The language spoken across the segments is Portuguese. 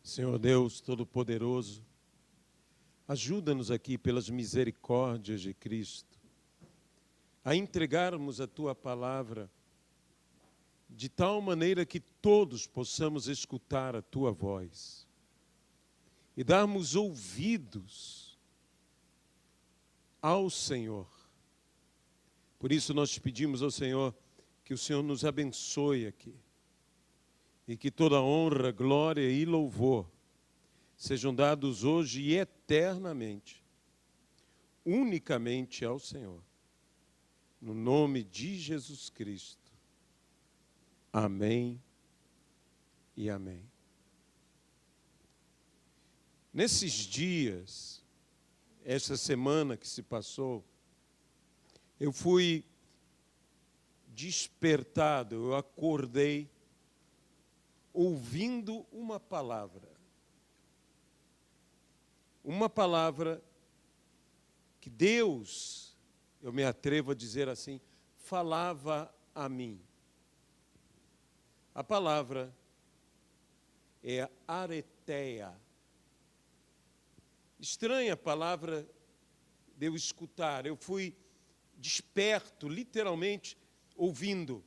Senhor Deus Todo-Poderoso, ajuda-nos aqui pelas misericórdias de Cristo a entregarmos a Tua palavra de tal maneira que todos possamos escutar a Tua voz e darmos ouvidos ao Senhor. Por isso nós pedimos ao Senhor que o Senhor nos abençoe aqui e que toda honra, glória e louvor sejam dados hoje e eternamente, unicamente ao Senhor. No nome de Jesus Cristo. Amém e amém. Nesses dias, essa semana que se passou, eu fui despertado, eu acordei ouvindo uma palavra. Uma palavra que Deus, eu me atrevo a dizer assim, falava a mim. A palavra é areteia. Estranha palavra de eu escutar. Eu fui desperto, literalmente, ouvindo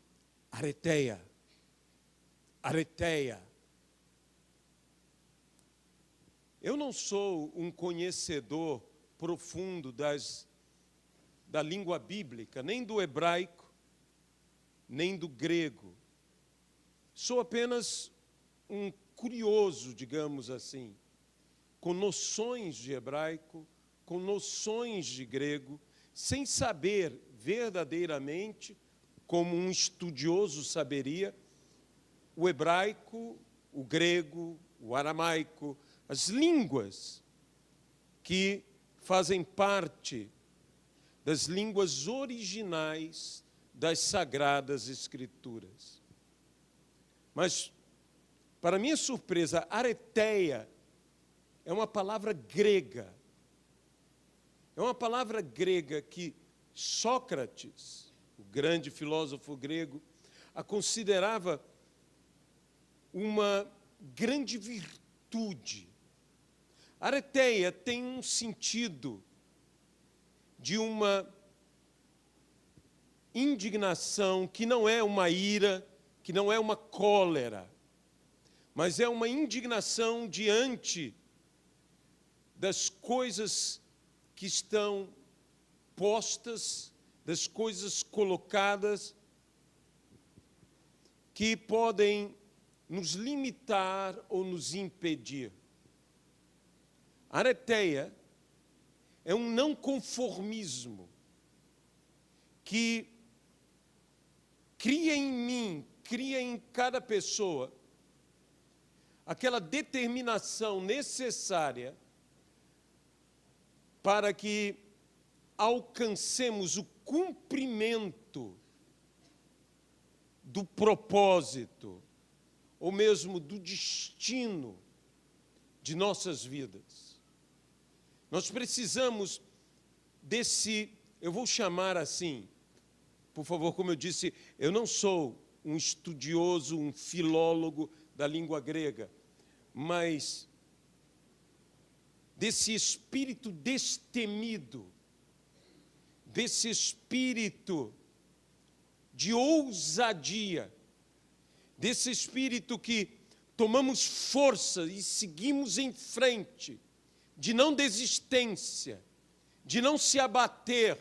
areteia. Areteia. Eu não sou um conhecedor profundo da língua bíblica, nem do hebraico, nem do grego. Sou apenas um curioso, digamos assim, com noções de hebraico, com noções de grego, sem saber verdadeiramente, como um estudioso saberia, o hebraico, o grego, o aramaico, as línguas que fazem parte das línguas originais das Sagradas Escrituras. Mas, para minha surpresa, areteia é uma palavra grega. É uma palavra grega que Sócrates, o grande filósofo grego, a considerava uma grande virtude. Areteia tem um sentido de uma indignação que não é uma ira, que não é uma cólera, mas é uma indignação diante das coisas que estão postas, das coisas colocadas, que podem nos limitar ou nos impedir. Areteia é um não conformismo que cria em mim, cria em cada pessoa aquela determinação necessária para que alcancemos o cumprimento do propósito, ou mesmo do destino de nossas vidas. Nós precisamos desse, eu vou chamar assim, por favor, como eu disse, eu não sou um estudioso, um filólogo da língua grega, mas desse espírito destemido, desse espírito de ousadia, desse espírito que tomamos força e seguimos em frente, de não desistência, de não se abater,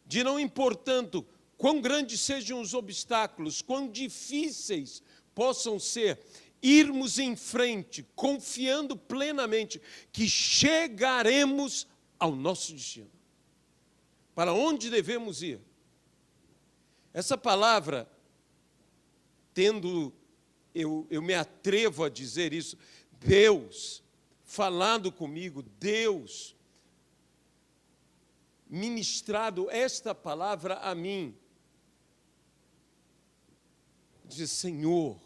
de não importando quão grandes sejam os obstáculos, quão difíceis possam ser, irmos em frente, confiando plenamente que chegaremos ao nosso destino. Para onde devemos ir? Essa palavra, eu me atrevo a dizer isso, Deus falando comigo, Deus ministrado esta palavra a mim, diz: Senhor,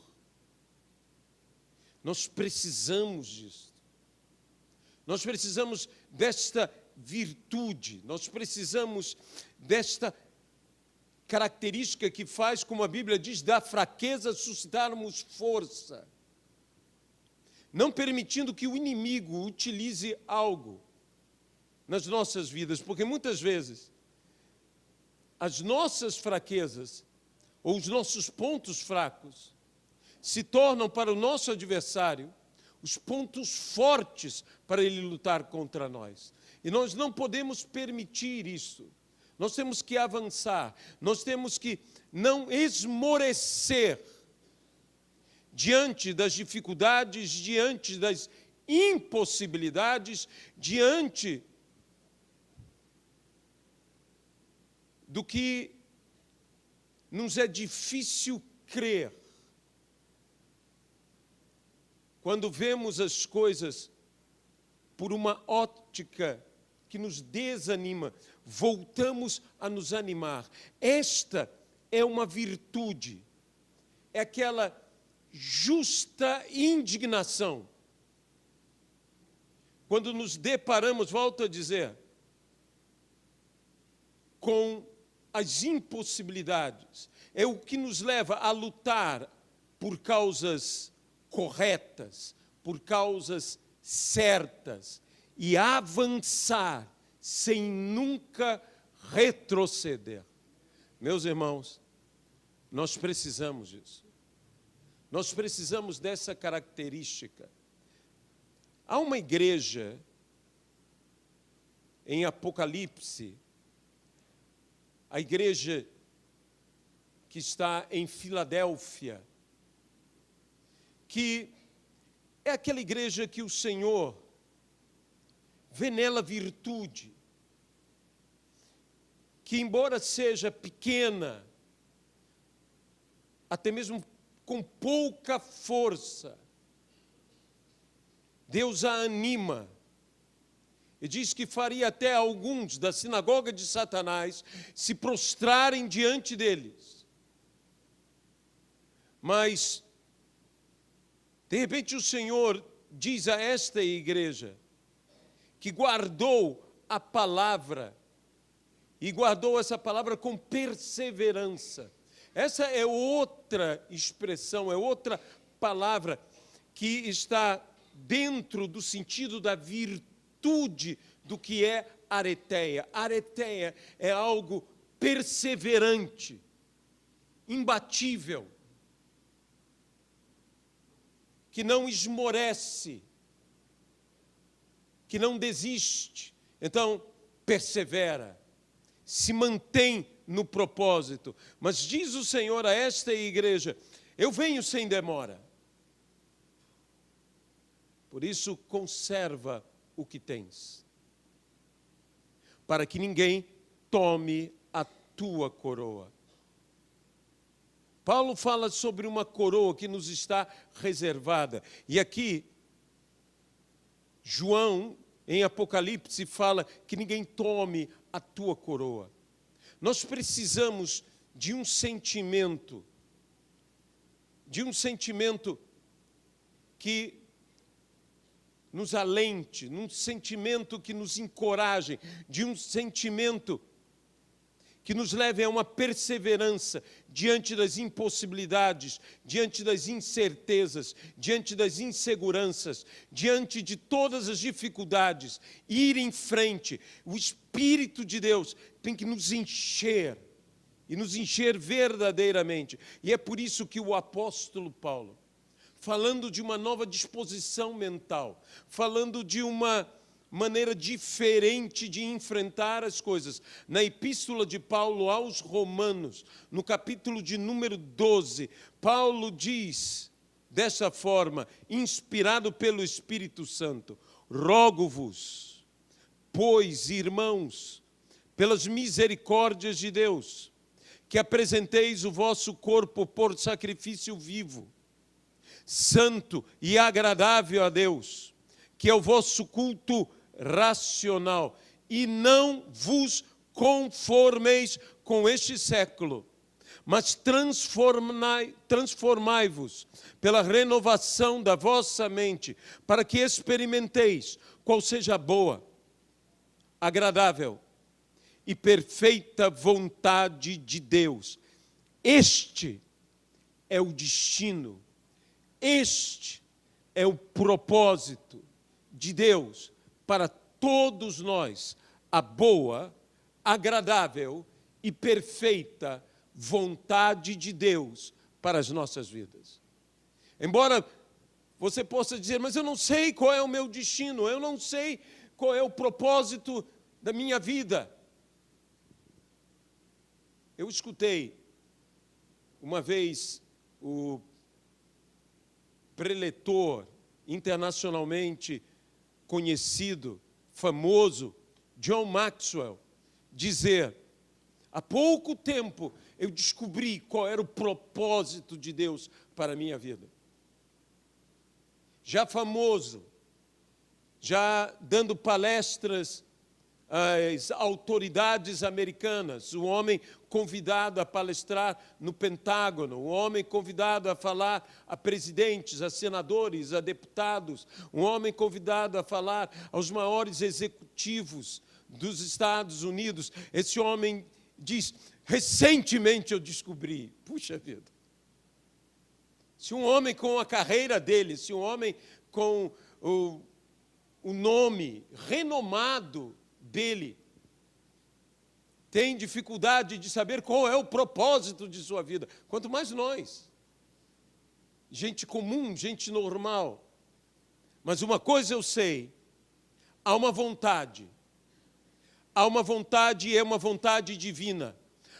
nós precisamos disso. Nós precisamos desta virtude, nós precisamos desta característica que faz, como a Bíblia diz, da fraqueza suscitarmos força. não permitindo que o inimigo utilize algo nas nossas vidas, porque muitas vezes as nossas fraquezas ou os nossos pontos fracos se tornam para o nosso adversário os pontos fortes para ele lutar contra nós. E nós não podemos permitir isso. Nós temos que avançar, nós temos que não esmorecer diante das dificuldades, diante das impossibilidades, diante do que nos é difícil crer. Quando vemos as coisas por uma ótica que nos desanima, voltamos a nos animar. Esta é uma virtude, é aquela justa indignação. Quando nos deparamos, volto a dizer, com as impossibilidades, é o que nos leva a lutar por causas corretas, por causas certas, e avançar sem nunca retroceder. Meus irmãos, nós precisamos disso. Nós precisamos dessa característica. Há uma igreja em Apocalipse, a igreja que está em Filadélfia, que é aquela igreja que o Senhor vê nela virtude, que embora seja pequena, até mesmo com pouca força, Deus a anima e diz que faria até alguns da sinagoga de Satanás se prostrarem diante deles. Mas, de repente, o Senhor diz a esta igreja que guardou a palavra, e guardou essa palavra com perseverança. Essa é outra expressão, é outra palavra que está dentro do sentido da virtude do que é areteia. Areteia é algo perseverante, imbatível, que não esmorece, que não desiste. Então, persevera, se mantém no propósito. Mas diz o Senhor a esta igreja: eu venho sem demora. Por isso, conserva o que tens, para que ninguém tome a tua coroa. Paulo fala sobre uma coroa que nos está reservada. E aqui, João, em Apocalipse, fala que ninguém tome a tua coroa. Nós precisamos de um sentimento que nos alente, num sentimento que nos encoraje, de um sentimento que nos leve a uma perseverança diante das impossibilidades, diante das incertezas, diante das inseguranças, diante de todas as dificuldades, ir em frente. O Espírito de Deus tem que nos encher, e nos encher verdadeiramente. E é por isso que o apóstolo Paulo, falando de uma nova disposição mental, falando de uma maneira diferente de enfrentar as coisas, na epístola de Paulo aos Romanos, no capítulo de número 12, Paulo diz dessa forma, inspirado pelo Espírito Santo: rogo-vos, pois, irmãos, pelas misericórdias de Deus, que apresenteis o vosso corpo por sacrifício vivo, santo e agradável a Deus, que é o vosso culto racional, e não vos conformeis com este século, mas transformai-vos pela renovação da vossa mente, para que experimenteis qual seja a boa, agradável e perfeita vontade de Deus. Este é o destino, este é o propósito de Deus para todos nós, a boa, agradável e perfeita vontade de Deus para as nossas vidas. Embora você possa dizer, mas eu não sei qual é o meu destino, eu não sei qual é o propósito da minha vida. Eu escutei uma vez o preletor internacionalmente conhecido, famoso, John Maxwell, dizer: há pouco tempo eu descobri qual era o propósito de Deus para a minha vida. Já famoso, já dando palestras às autoridades americanas, um homem convidado a palestrar no Pentágono, um homem convidado a falar a presidentes, a senadores, a deputados, um homem convidado a falar aos maiores executivos dos Estados Unidos. Esse homem diz: recentemente eu descobri. Puxa vida! Se um homem com a carreira dele, se um homem com o nome renomado dele tem dificuldade de saber qual é o propósito de sua vida, quanto mais nós, gente comum, gente normal. Mas uma coisa eu sei, há uma vontade e é uma vontade divina.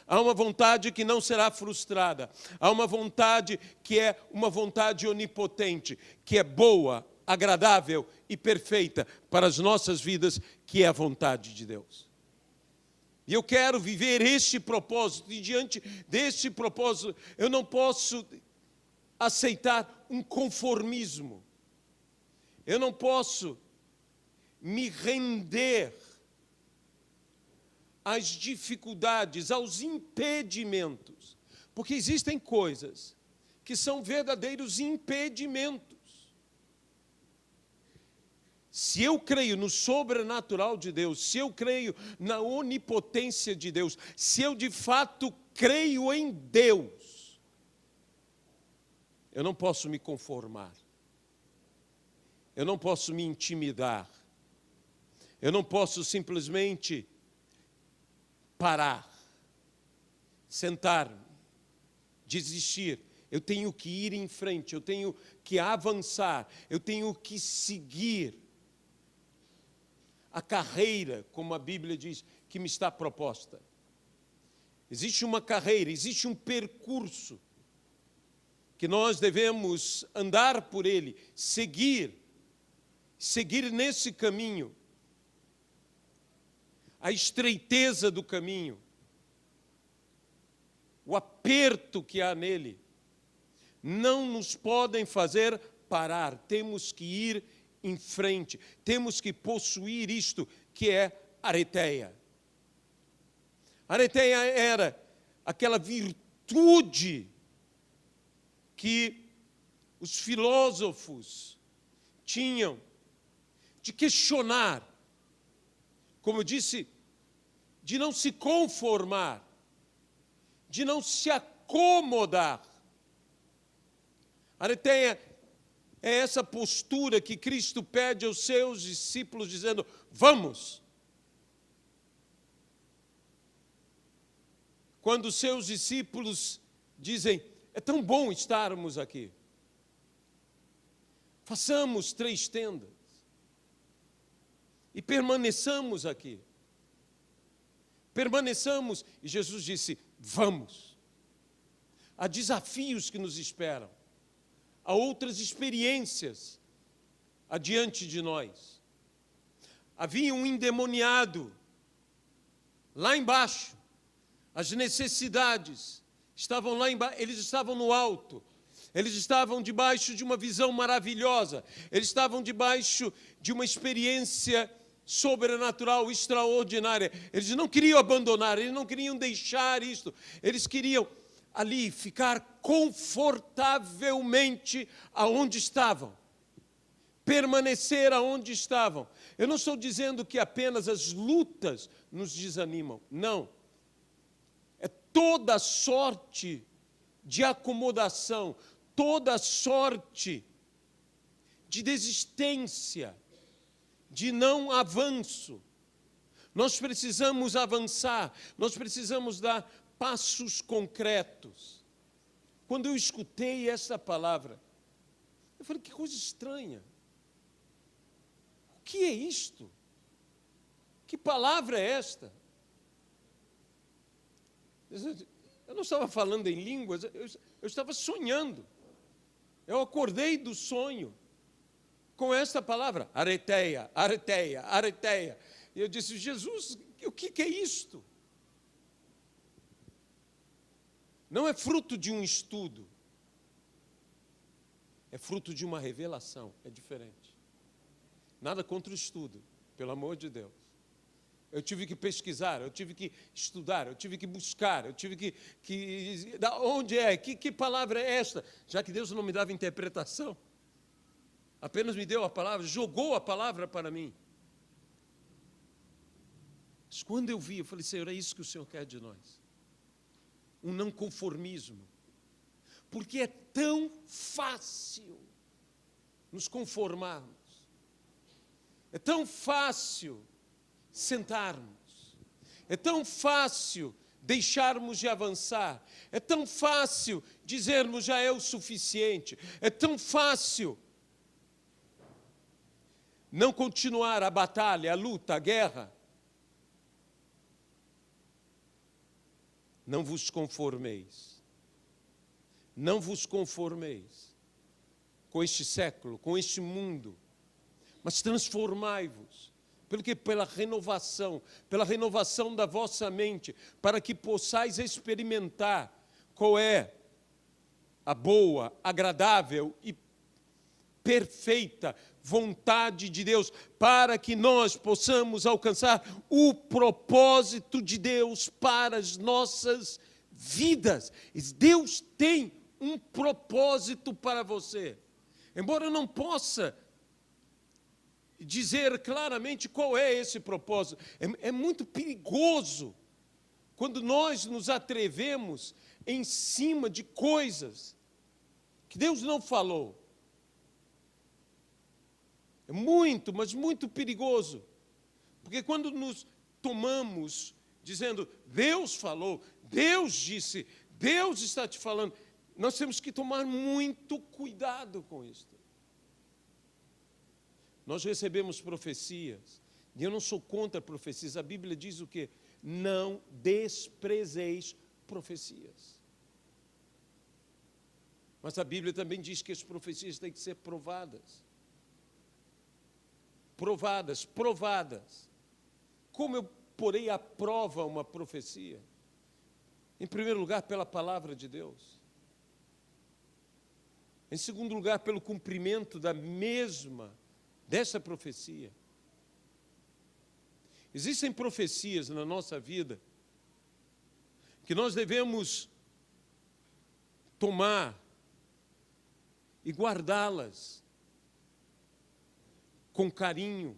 Há uma vontade que não será frustrada. Há uma vontade que é uma vontade onipotente, que é boa, agradável e perfeita para as nossas vidas, que é a vontade de Deus. E eu quero viver este propósito, e diante deste propósito, eu não posso aceitar um conformismo. Eu não posso me render às dificuldades, aos impedimentos, porque existem coisas que são verdadeiros impedimentos. Se eu creio no sobrenatural de Deus, se eu creio na onipotência de Deus, se eu de fato creio em Deus, eu não posso me conformar, eu não posso me intimidar, eu não posso simplesmente parar, sentar-me, desistir. Eu tenho que ir em frente, eu tenho que avançar, eu tenho que seguir a carreira, como a Bíblia diz, que me está proposta. Existe uma carreira, existe um percurso que nós devemos andar por ele, seguir nesse caminho. A estreiteza do caminho, o aperto que há nele, não nos podem fazer parar. Temos que ir em frente, temos que possuir isto que é areteia. Areteia era aquela virtude que os filósofos tinham de questionar, como eu disse, de não se conformar, de não se acomodar. Areteia é essa postura que Cristo pede aos seus discípulos, dizendo: vamos. Quando os seus discípulos dizem: é tão bom estarmos aqui, façamos 3 tendas e permaneçamos aqui. Permaneçamos. E Jesus disse: vamos. Há desafios que nos esperam. Há outras experiências adiante de nós. Havia um endemoniado lá embaixo. As necessidades estavam lá embaixo, eles estavam no alto. Eles estavam debaixo de uma visão maravilhosa. Eles estavam debaixo de uma experiência sobrenatural, extraordinária. Eles não queriam abandonar, eles não queriam deixar isto. Eles queriam ali ficar confortavelmente aonde estavam, permanecer aonde estavam. Eu não estou dizendo que apenas as lutas nos desanimam, não. É toda sorte de acomodação, toda sorte de desistência, de não avanço. Nós precisamos avançar, nós precisamos dar passos concretos. Quando eu escutei essa palavra, eu falei, que coisa estranha. O que é isto? Que palavra é esta? Eu não estava falando em línguas, eu estava sonhando. Eu acordei do sonho com esta palavra, areteia, areteia, areteia. E eu disse, Jesus, o que é isto? Não é fruto de um estudo, é fruto de uma revelação, é diferente. Nada contra o estudo, pelo amor de Deus. Eu tive que pesquisar, eu tive que estudar, eu tive que buscar, eu tive que da onde é, que palavra é esta? Já que Deus não me dava interpretação, apenas me deu a palavra, jogou a palavra para mim. Mas quando eu vi, eu falei, Senhor, é isso que o Senhor quer de nós. Um não conformismo. Porque é tão fácil nos conformarmos. É tão fácil sentarmos. É tão fácil deixarmos de avançar. É tão fácil dizermos já é o suficiente. É tão fácil não continuar a batalha, a luta, a guerra. Não vos conformeis. Não vos conformeis com este século, com este mundo, mas transformai-vos. Pela renovação da vossa mente, para que possais experimentar qual é a boa, agradável e perfeita vontade de Deus, para que nós possamos alcançar o propósito de Deus para as nossas vidas. Deus tem um propósito para você. Embora eu não possa dizer claramente qual é esse propósito, é muito perigoso quando nós nos atrevemos em cima de coisas que Deus não falou. É muito, mas muito perigoso. Porque quando nos tomamos dizendo, Deus falou, Deus disse, Deus está te falando, nós temos que tomar muito cuidado com isso. Nós recebemos profecias, e eu não sou contra profecias, a Bíblia diz o quê? Não desprezeis profecias. Mas a Bíblia também diz que as profecias têm que ser provadas. Provadas. Como eu porei à prova uma profecia? Em primeiro lugar, pela palavra de Deus. Em segundo lugar, pelo cumprimento dessa profecia. Existem profecias na nossa vida que nós devemos tomar e guardá-las com carinho,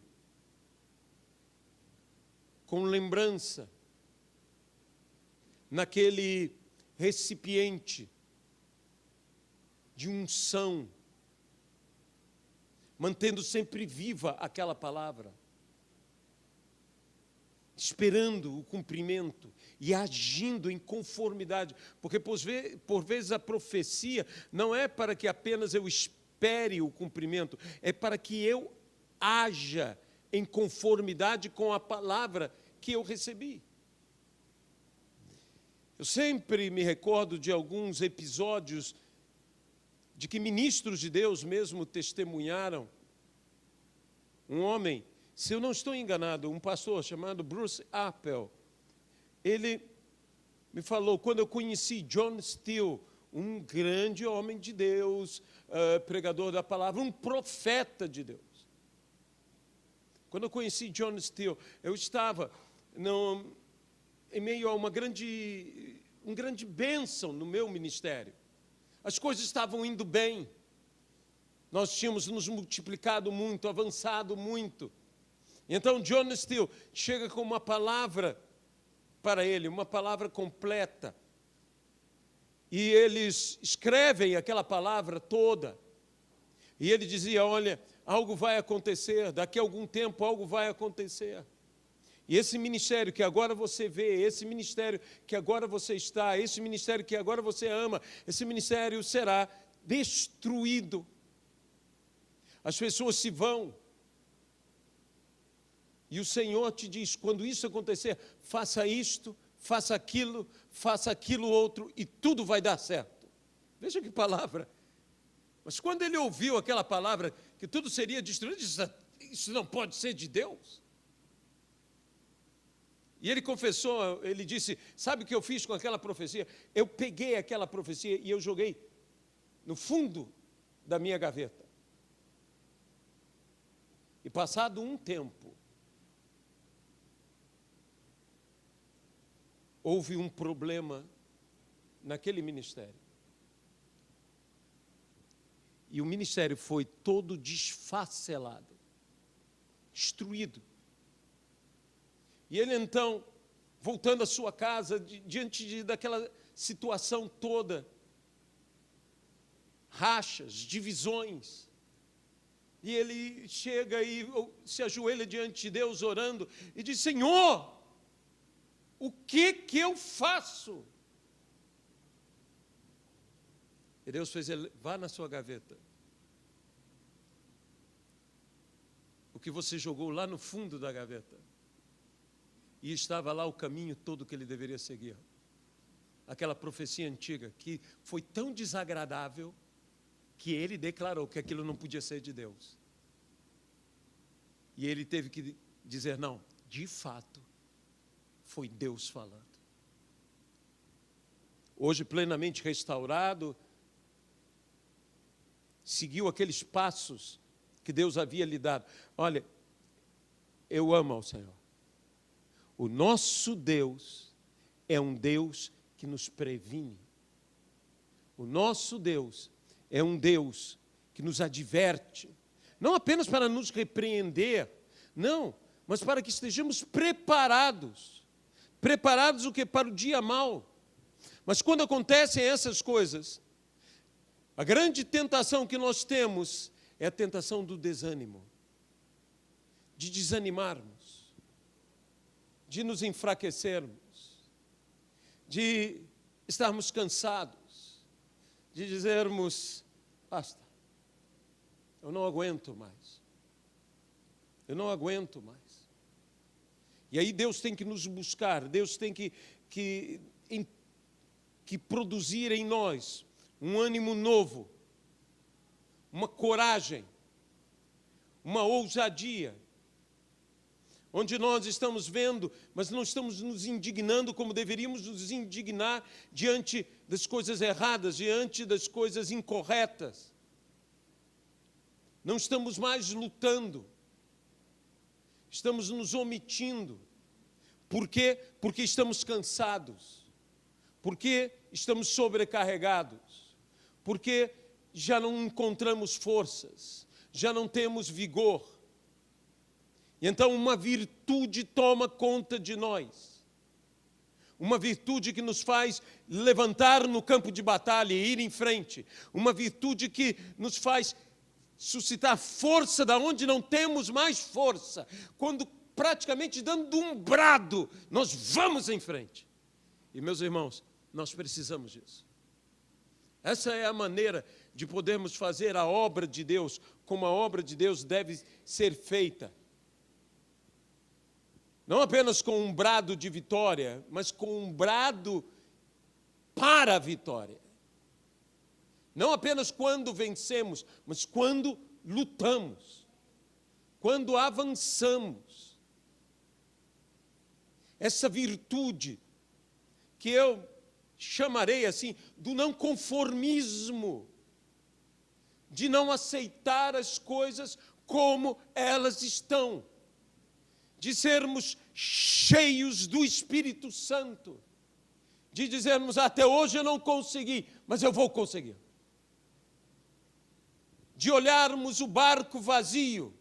com lembrança, naquele recipiente de unção, mantendo sempre viva aquela palavra, esperando o cumprimento e agindo em conformidade, porque por vezes a profecia não é para que apenas eu espere o cumprimento, é para que eu haja em conformidade com a palavra que eu recebi. Eu sempre me recordo de alguns episódios de que ministros de Deus mesmo testemunharam. Um homem, se eu não estou enganado, um pastor chamado Bruce Appel, ele me falou, quando eu conheci John Steele, um grande homem de Deus, pregador da palavra, um profeta de Deus. Quando eu conheci John Steele, eu estava em meio a uma grande bênção no meu ministério. As coisas estavam indo bem. Nós tínhamos nos multiplicado muito, avançado muito. Então, John Steele chega com uma palavra para ele, uma palavra completa. E eles escrevem aquela palavra toda. E ele dizia, olha, algo vai acontecer, daqui a algum tempo algo vai acontecer. E esse ministério que agora você vê, esse ministério que agora você está, esse ministério que agora você ama, esse ministério será destruído. As pessoas se vão. E o Senhor te diz, quando isso acontecer, faça isto, faça aquilo outro, e tudo vai dar certo. Veja que palavra. Mas quando ele ouviu aquela palavra, que tudo seria destruído, ele disse, isso não pode ser de Deus. E ele confessou, ele disse, sabe o que eu fiz com aquela profecia? Eu peguei aquela profecia e eu joguei no fundo da minha gaveta. E passado um tempo, houve um problema naquele ministério. E o ministério foi todo desfacelado, destruído. E ele então, voltando à sua casa, diante daquela situação toda, rachas, divisões, e ele chega e se ajoelha diante de Deus orando e diz, Senhor, o que eu faço? E Deus fez ele, vá na sua gaveta. O que você jogou lá no fundo da gaveta. E estava lá o caminho todo que ele deveria seguir. Aquela profecia antiga que foi tão desagradável que ele declarou que aquilo não podia ser de Deus. E ele teve que dizer, não, de fato, foi Deus falando. Hoje, plenamente restaurado, seguiu aqueles passos que Deus havia lhe dado. Olha, eu amo ao Senhor. O nosso Deus é um Deus que nos previne. O nosso Deus é um Deus que nos adverte, não apenas para nos repreender, não, mas para que estejamos preparados. Preparados o quê? Para o dia mau. Mas quando acontecem essas coisas, a grande tentação que nós temos é a tentação do desânimo, de desanimarmos, de nos enfraquecermos, de estarmos cansados, de dizermos, basta, eu não aguento mais, eu não aguento mais. E aí Deus tem que nos buscar, Deus tem que produzir em nós um ânimo novo, uma coragem, uma ousadia, onde nós estamos vendo, mas não estamos nos indignando como deveríamos nos indignar diante das coisas erradas, diante das coisas incorretas. Não estamos mais lutando, estamos nos omitindo. Por quê? Porque estamos cansados, porque estamos sobrecarregados, porque já não encontramos forças, já não temos vigor. E então uma virtude toma conta de nós. Uma virtude que nos faz levantar no campo de batalha e ir em frente. Uma virtude que nos faz suscitar força da onde não temos mais força. Quando praticamente dando um brado, nós vamos em frente. E meus irmãos, nós precisamos disso. Essa é a maneira de podermos fazer a obra de Deus, como a obra de Deus deve ser feita. Não apenas com um brado de vitória, mas com um brado para a vitória. Não apenas quando vencemos, mas quando lutamos, quando avançamos. Essa virtude, que eu chamarei assim, do não conformismo, de não aceitar as coisas como elas estão, de sermos cheios do Espírito Santo, de dizermos, até hoje eu não consegui, mas eu vou conseguir. De olharmos o barco vazio,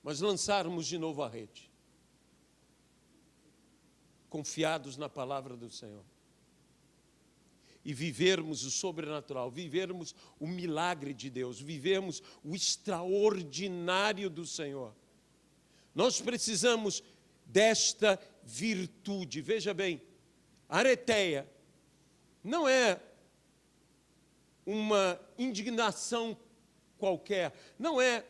mas lançarmos de novo a rede, confiados na palavra do Senhor. e vivermos o sobrenatural, vivermos o milagre de Deus, vivermos o extraordinário do Senhor. Nós precisamos desta virtude. Veja bem, areteia não é uma indignação qualquer, não é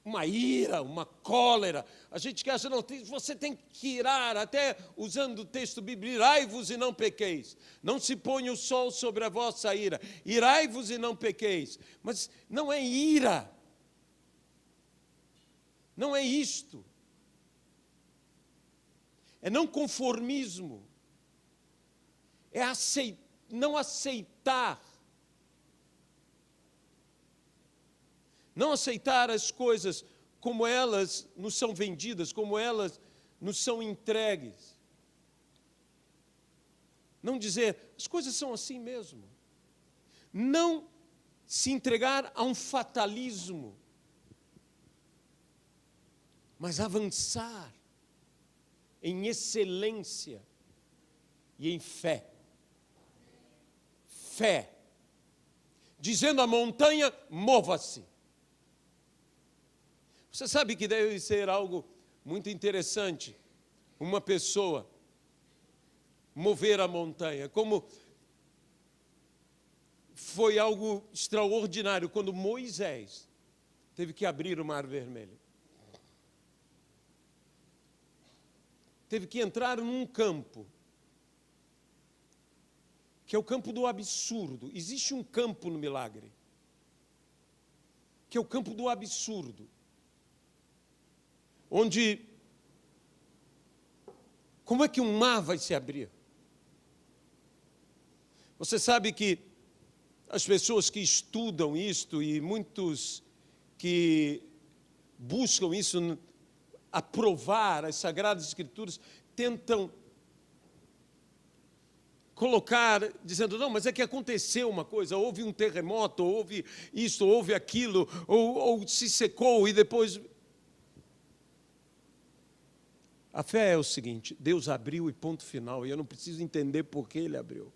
uma ira, uma cólera. A gente que acha, não, você tem que irar, até usando o texto bíblico, irai-vos e não pequeis. Não se ponha o sol sobre a vossa ira. Irai-vos e não pequeis. Mas não é ira. Não é isto. É não conformismo. É não aceitar. Não aceitar as coisas como elas nos são vendidas, como elas nos são entregues. Não dizer, as coisas são assim mesmo. Não se entregar a um fatalismo, mas avançar em excelência e em fé. Fé. Dizendo à montanha, mova-se. Você sabe que deve ser algo muito interessante, uma pessoa mover a montanha, como foi algo extraordinário quando Moisés teve que abrir o Mar Vermelho. Teve que entrar num campo, que é o campo do absurdo. Existe um campo no milagre, que é o campo do absurdo. Onde, como é que um mar vai se abrir? Você sabe que as pessoas que estudam isto e muitos que buscam isso, aprovar as Sagradas Escrituras, tentam colocar, dizendo, não, mas é que aconteceu uma coisa, houve um terremoto, houve isto, houve aquilo, ou se secou e depois... A fé é o seguinte, Deus abriu e ponto final, e eu não preciso entender por que Ele abriu.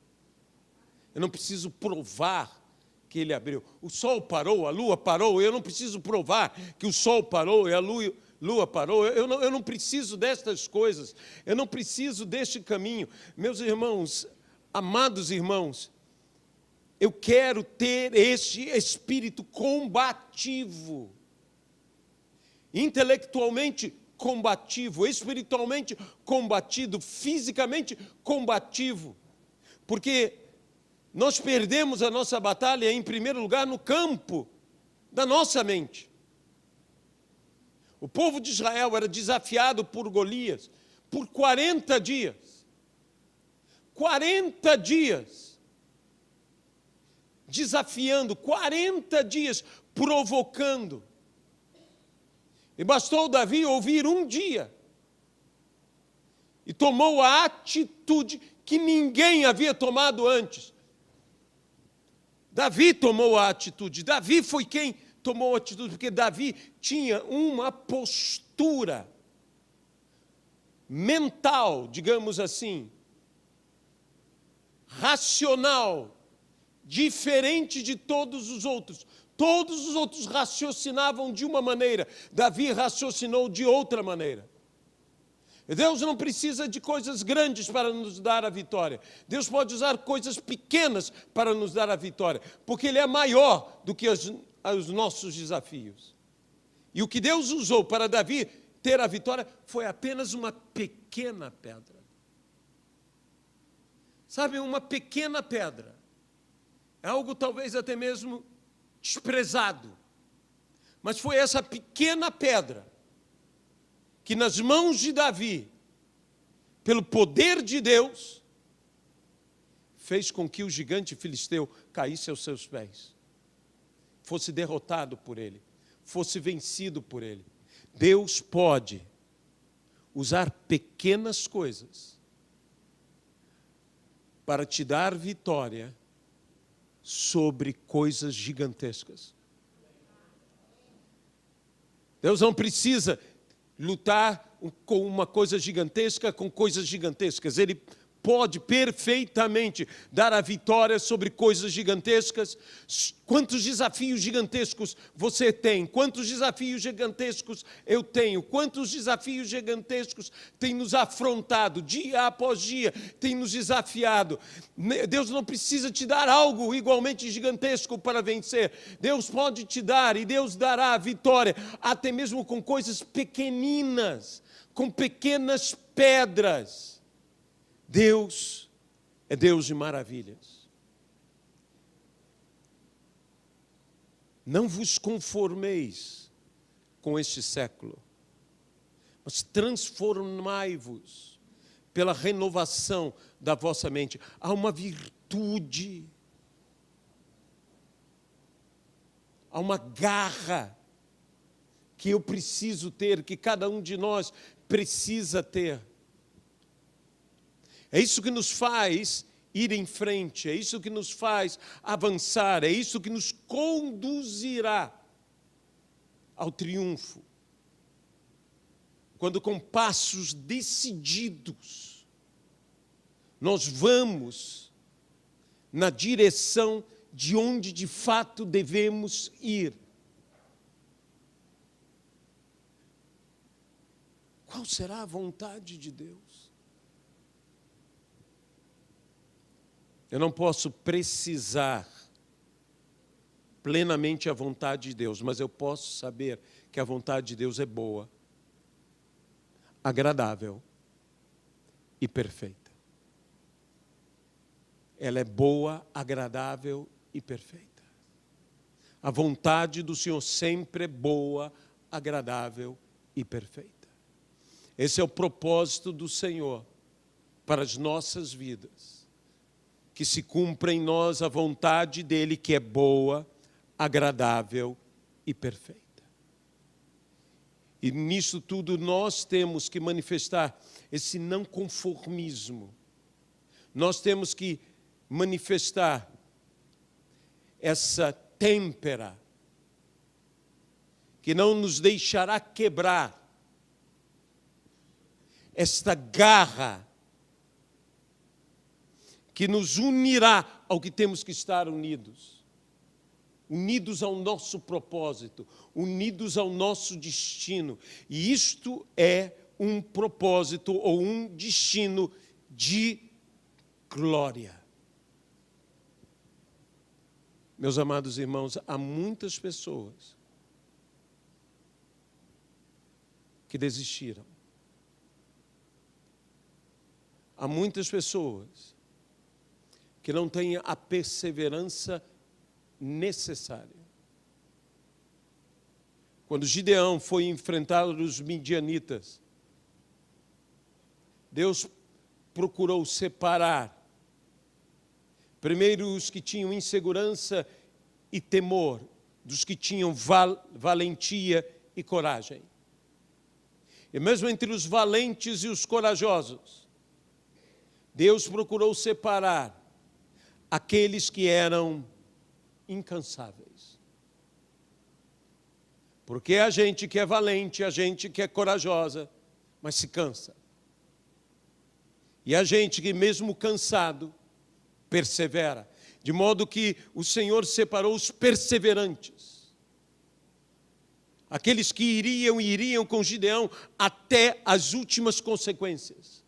Eu não preciso provar que Ele abriu. O sol parou, a lua parou, eu não preciso provar que o sol parou e a lua parou. Eu não preciso destas coisas, eu não preciso deste caminho. Meus irmãos, amados irmãos, eu quero ter este espírito combativo, intelectualmente combativo, espiritualmente combatido, fisicamente combativo, porque nós perdemos a nossa batalha, em primeiro lugar, no campo da nossa mente. O povo de Israel era desafiado por Golias por 40 dias. 40 dias. Desafiando, 40 dias provocando. E bastou Davi ouvir um dia. E tomou a atitude que ninguém havia tomado antes. Davi tomou a atitude. Davi foi quem tomou a atitude, porque Davi tinha uma postura mental, digamos assim, racional, diferente de todos os outros. Todos os outros raciocinavam de uma maneira, Davi raciocinou de outra maneira. Deus não precisa de coisas grandes para nos dar a vitória. Deus pode usar coisas pequenas para nos dar a vitória, porque Ele é maior do que os nossos desafios. E o que Deus usou para Davi ter a vitória foi apenas uma pequena pedra. Sabe, uma pequena pedra. É algo talvez até mesmo desprezado. Mas foi essa pequena pedra que nas mãos de Davi, pelo poder de Deus, fez com que o gigante filisteu caísse aos seus pés, fosse derrotado por ele, fosse vencido por ele. Deus pode usar pequenas coisas para te dar vitória sobre coisas gigantescas. Deus não precisa lutar com uma coisa gigantesca, com coisas gigantescas. Ele pode perfeitamente dar a vitória sobre coisas gigantescas. Quantos desafios gigantescos você tem? Quantos desafios gigantescos eu tenho? Quantos desafios gigantescos tem nos afrontado dia após dia, tem nos desafiado? Deus não precisa te dar algo igualmente gigantesco para vencer. Deus pode te dar e Deus dará a vitória, até mesmo com coisas pequeninas, com pequenas pedras. Deus é Deus de maravilhas. Não vos conformeis com este século, mas transformai-vos pela renovação da vossa mente. Há uma virtude, há uma garra que eu preciso ter, que cada um de nós precisa ter. É isso que nos faz ir em frente, é isso que nos faz avançar, é isso que nos conduzirá ao triunfo. Quando com passos decididos, nós vamos na direção de onde de fato devemos ir. Qual será a vontade de Deus? Eu não posso precisar plenamente a vontade de Deus, mas eu posso saber que a vontade de Deus é boa, agradável e perfeita. Ela é boa, agradável e perfeita. A vontade do Senhor sempre é boa, agradável e perfeita. Esse é o propósito do Senhor para as nossas vidas. Que se cumpra em nós a vontade dEle, que é boa, agradável e perfeita. E nisso tudo nós temos que manifestar esse não conformismo. Nós temos que manifestar essa têmpera, que não nos deixará quebrar, esta garra, que nos unirá ao que temos que estar unidos. Unidos ao nosso propósito, unidos ao nosso destino. E isto é um propósito ou um destino de glória. Meus amados irmãos, há muitas pessoas que desistiram. Há muitas pessoas que não têm a perseverança necessária. Quando Gideão foi enfrentar os midianitas, Deus procurou separar primeiro os que tinham insegurança e temor, dos que tinham valentia e coragem. E mesmo entre os valentes e os corajosos, Deus procurou separar aqueles que eram incansáveis. Porque a gente que é valente, a gente que é corajosa, mas se cansa. E a gente que mesmo cansado, persevera. De modo que o Senhor separou os perseverantes. Aqueles que iriam com Gideão até as últimas consequências.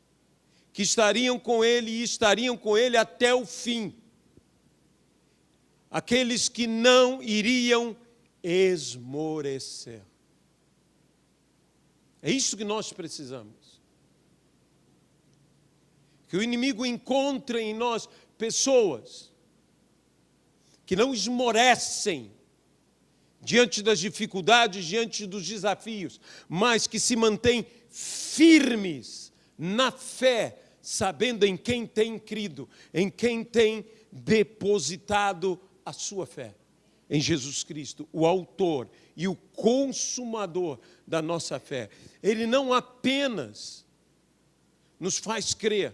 Que estariam com ele e estariam com ele até o fim. Aqueles que não iriam esmorecer. É isso que nós precisamos. Que o inimigo encontre em nós pessoas que não esmorecem diante das dificuldades, diante dos desafios, mas que se mantêm firmes na fé, sabendo em quem tem crido, em quem tem depositado a sua fé, em Jesus Cristo, o autor e o consumador da nossa fé. Ele não apenas nos faz crer,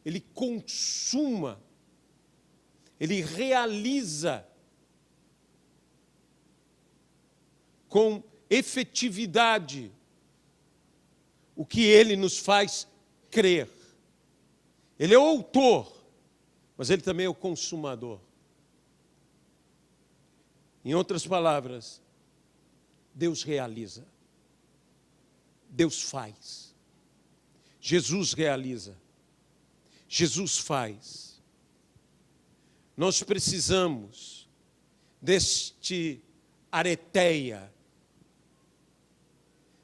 ele consuma, ele realiza com efetividade o que ele nos faz crer. Ele é o autor, mas Ele também é o consumador. Em outras palavras, Deus realiza. Deus faz. Jesus realiza. Jesus faz. Nós precisamos deste areteia,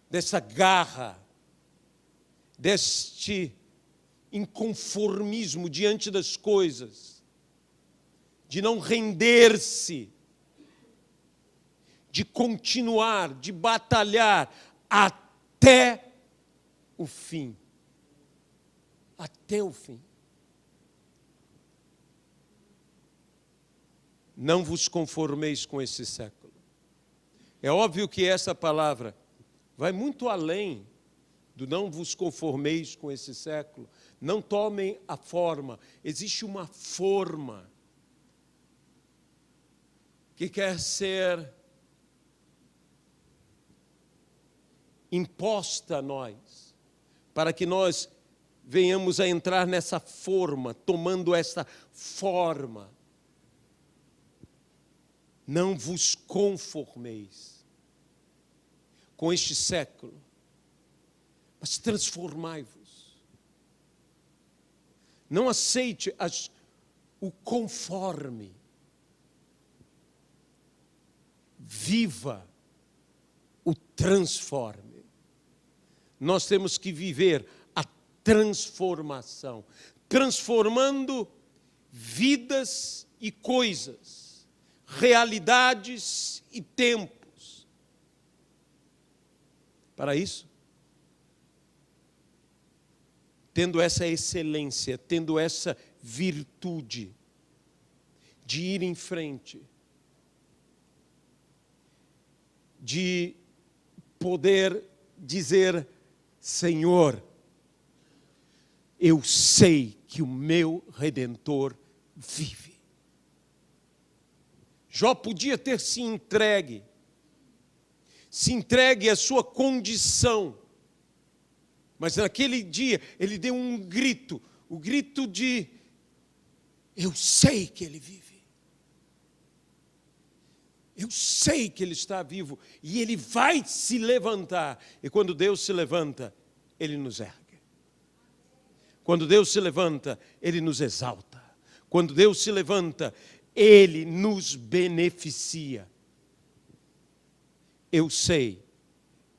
dessa garra, deste inconformismo diante das coisas, de não render-se, de continuar, de batalhar até o fim. Até o fim. Não vos conformeis com esse século. É óbvio que essa palavra vai muito além do não vos conformeis com esse século. Não tomem a forma. Existe uma forma que quer ser imposta a nós, para que nós venhamos a entrar nessa forma, tomando essa forma. Não vos conformeis com este século, mas transformai-vos. Não aceite o conforme. Viva o transforme. Nós temos que viver a transformação, transformando vidas e coisas, realidades e tempos. Para isso, tendo essa excelência, tendo essa virtude de ir em frente, de poder dizer: Senhor, eu sei que o meu Redentor vive. Jó podia ter se entregue à sua condição, mas naquele dia ele deu um grito, o grito de: eu sei que ele vive. Eu sei que Ele está vivo e Ele vai se levantar. E quando Deus se levanta, Ele nos ergue. Quando Deus se levanta, Ele nos exalta. Quando Deus se levanta, Ele nos beneficia. Eu sei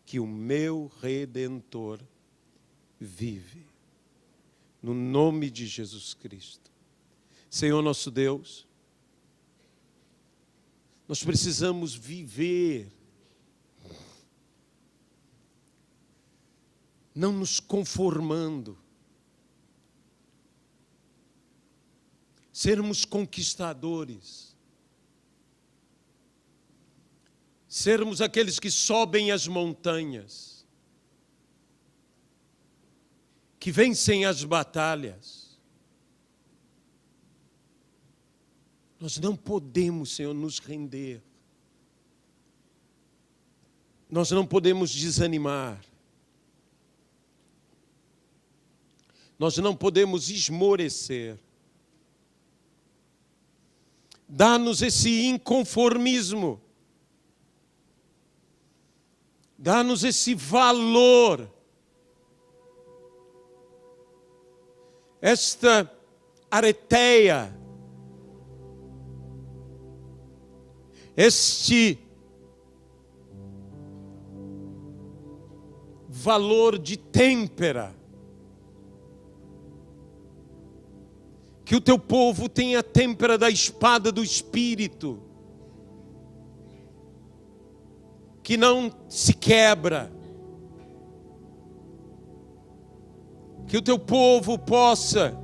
que o meu Redentor vive. No nome de Jesus Cristo. Senhor nosso Deus, nós precisamos viver, não nos conformando, sermos conquistadores, sermos aqueles que sobem as montanhas, que vencem as batalhas. Nós não podemos, Senhor, nos render. Nós não podemos desanimar. Nós não podemos esmorecer. Dá-nos esse inconformismo. Dá-nos esse valor. Esta areteia. Este valor de têmpera, que o teu povo tenha a têmpera da espada do Espírito, que não se quebra, que o teu povo possa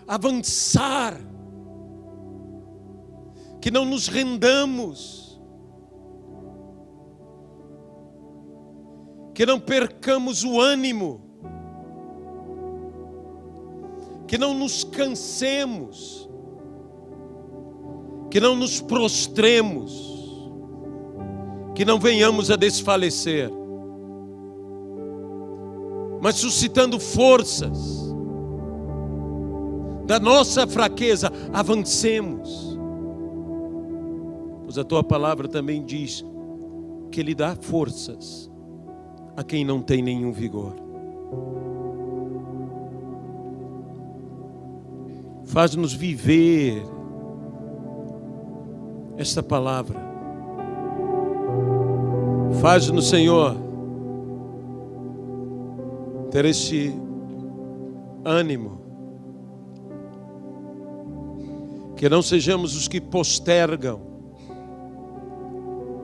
avançar, que não nos rendamos, que não percamos o ânimo, que não nos cansemos, que não nos prostremos, que não venhamos a desfalecer. mas suscitando forças. Da nossa fraqueza, avancemos. Pois a tua palavra também diz que Ele dá forças a quem não tem nenhum vigor. Faz-nos viver esta palavra. Faz-nos, Senhor, ter este ânimo. Que não sejamos os que postergam,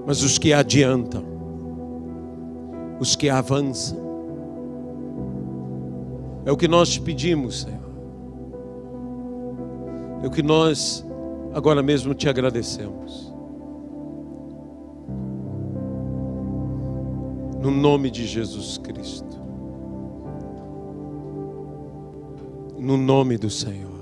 mas os que adiantam, os que avançam. É o que nós te pedimos, Senhor. É o que nós agora mesmo te agradecemos. No nome de Jesus Cristo. No nome do Senhor.